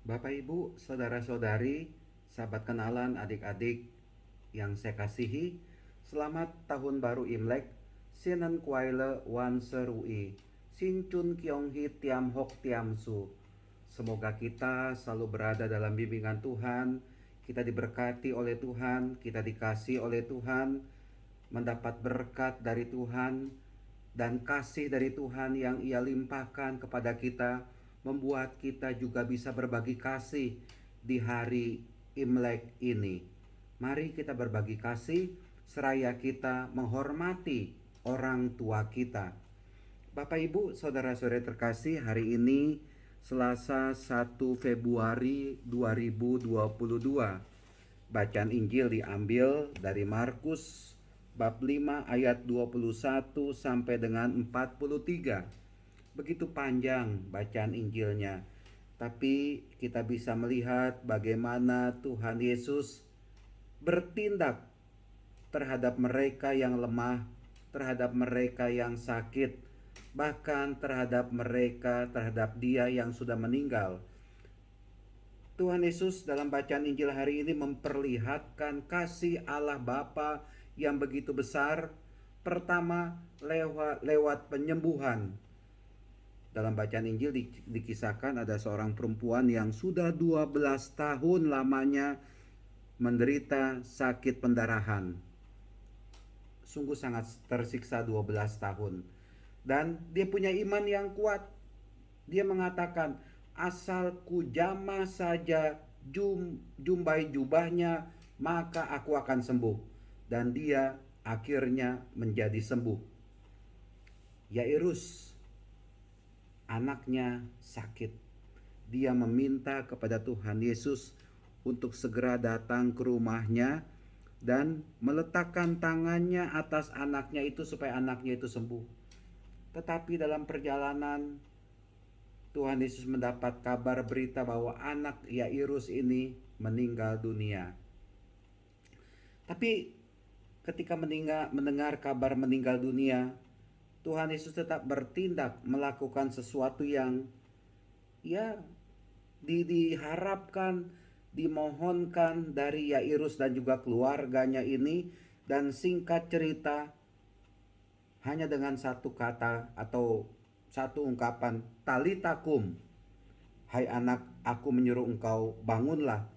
Bapak Ibu, saudara-saudari, sahabat kenalan, adik-adik yang saya kasihi, selamat tahun baru Imlek. Sinan Kuaile Wan Serui, Sin Chun Kiong Hi Tiam Hok Tiam Su. Semoga kita selalu berada dalam bimbingan Tuhan, kita diberkati oleh Tuhan, kita dikasih oleh Tuhan, mendapat berkat dari Tuhan, dan kasih dari Tuhan yang Ia limpahkan kepada kita membuat kita juga bisa berbagi kasih di hari Imlek ini. Mari kita berbagi kasih seraya kita menghormati orang tua kita. Bapak Ibu, saudara-saudari terkasih, hari ini Selasa 1 Februari 2022. Bacaan Injil diambil dari Markus bab 5 ayat 21 sampai dengan 43. Begitu panjang bacaan Injilnya, tapi kita bisa melihat bagaimana Tuhan Yesus bertindak terhadap mereka yang lemah, terhadap mereka yang sakit, bahkan terhadap dia yang sudah meninggal. Tuhan Yesus dalam bacaan Injil hari ini memperlihatkan kasih Allah Bapa yang begitu besar. Pertama lewat penyembuhan. Dalam bacaan Injil dikisahkan ada seorang perempuan yang sudah 12 tahun lamanya menderita sakit pendarahan. Sungguh sangat tersiksa 12 tahun. Dan dia punya iman yang kuat. Dia mengatakan, asal ku jamah saja jumbai jubahnya, maka aku akan sembuh. Dan dia akhirnya menjadi sembuh. Yairus, anaknya sakit. Dia meminta kepada Tuhan Yesus untuk segera datang ke rumahnya dan meletakkan tangannya atas anaknya itu supaya anaknya itu sembuh. Tetapi dalam perjalanan Tuhan Yesus mendapat kabar berita bahwa anak Yairus ini meninggal dunia. Tapi ketika mendengar kabar meninggal dunia, Tuhan Yesus tetap bertindak melakukan sesuatu yang ya diharapkan, dimohonkan dari Yairus dan juga keluarganya ini. Dan singkat cerita, hanya dengan satu kata atau satu ungkapan, talitakum, hai anak, aku menyuruh engkau bangunlah,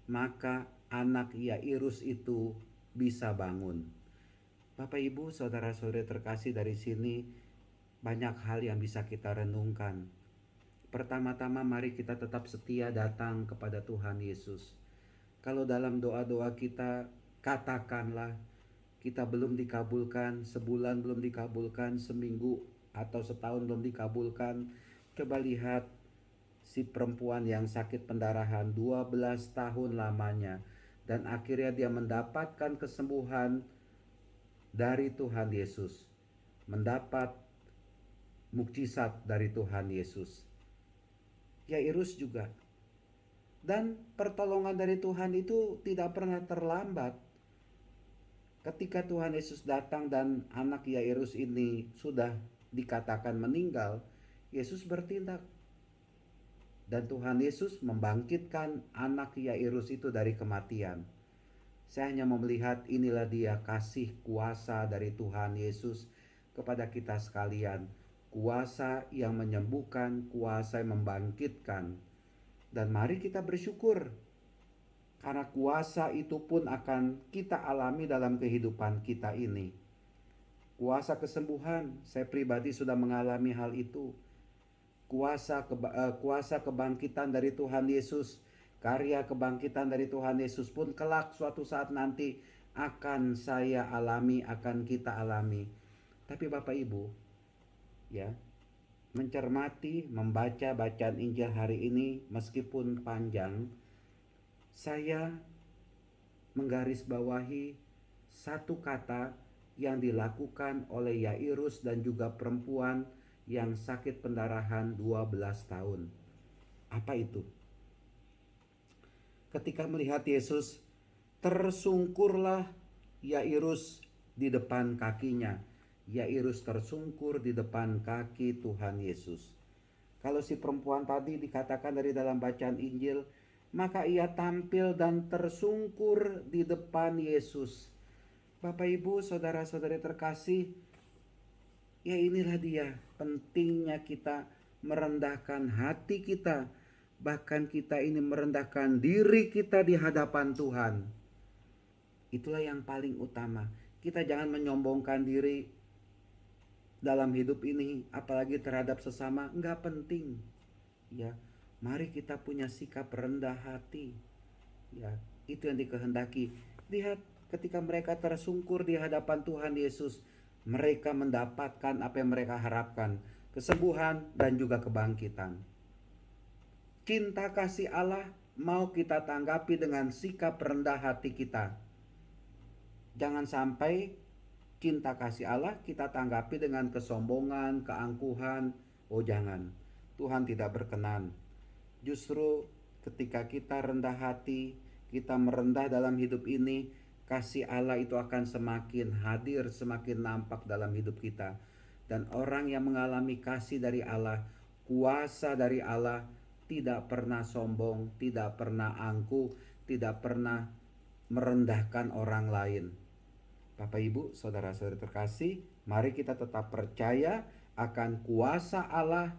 maka anak Yairus itu bisa bangun. Bapak Ibu, saudara-saudari terkasih, dari sini banyak hal yang bisa kita renungkan. Pertama-tama mari kita tetap setia datang kepada Tuhan Yesus. Kalau dalam doa-doa kita katakanlah kita belum dikabulkan, sebulan belum dikabulkan, seminggu atau setahun belum dikabulkan. Coba lihat si perempuan yang sakit pendarahan 12 tahun lamanya, dan akhirnya dia mendapatkan kesembuhan dari Tuhan Yesus, mendapat mukjizat dari Tuhan Yesus. Yairus juga. Dan pertolongan dari Tuhan itu tidak pernah terlambat. Ketika Tuhan Yesus datang dan anak Yairus ini sudah dikatakan meninggal, Yesus bertindak. Dan Tuhan Yesus membangkitkan anak Yairus itu dari kematian. Saya hanya mau melihat inilah dia kasih kuasa dari Tuhan Yesus kepada kita sekalian. Kuasa yang menyembuhkan, kuasa yang membangkitkan. Dan mari kita bersyukur, karena kuasa itu pun akan kita alami dalam kehidupan kita ini. Kuasa kesembuhan, saya pribadi sudah mengalami hal itu. Kuasa kebangkitan dari Tuhan Yesus, karya kebangkitan dari Tuhan Yesus pun kelak suatu saat nanti akan saya alami, akan kita alami. Tapi Bapak Ibu, ya, mencermati, membaca bacaan Injil hari ini meskipun panjang, saya menggarisbawahi satu kata yang dilakukan oleh Yairus dan juga perempuan yang sakit pendarahan 12 tahun. Apa itu? Ketika melihat Yesus, tersungkurlah Yairus di depan kakinya. Yairus tersungkur di depan kaki Tuhan Yesus. Kalau si perempuan tadi dikatakan dari dalam bacaan Injil, maka ia tampil dan tersungkur di depan Yesus. Bapak Ibu, saudara-saudari terkasih, ya inilah dia pentingnya kita merendahkan hati kita. Bahkan kita ini merendahkan diri kita di hadapan Tuhan. Itulah yang paling utama. Kita jangan menyombongkan diri dalam hidup ini, apalagi terhadap sesama, nggak penting. Ya, mari kita punya sikap rendah hati. Ya, itu yang dikehendaki. Lihat ketika mereka tersungkur di hadapan Tuhan Yesus, mereka mendapatkan apa yang mereka harapkan, kesembuhan dan juga kebangkitan. Cinta kasih Allah mau kita tanggapi dengan sikap rendah hati kita. Jangan sampai cinta kasih Allah kita tanggapi dengan kesombongan, keangkuhan. Oh jangan, Tuhan tidak berkenan. Justru ketika kita rendah hati, kita merendah dalam hidup ini, kasih Allah itu akan semakin hadir, semakin nampak dalam hidup kita. Dan orang yang mengalami kasih dari Allah, kuasa dari Allah, tidak pernah sombong, tidak pernah angkuh, tidak pernah merendahkan orang lain. Bapak Ibu, saudara-saudari terkasih, mari kita tetap percaya akan kuasa Allah,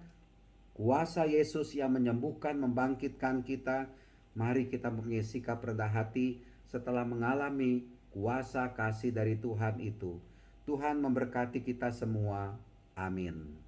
kuasa Yesus yang menyembuhkan, membangkitkan kita. Mari kita mempunyai sikap rendah hati setelah mengalami kuasa kasih dari Tuhan itu. Tuhan memberkati kita semua. Amin.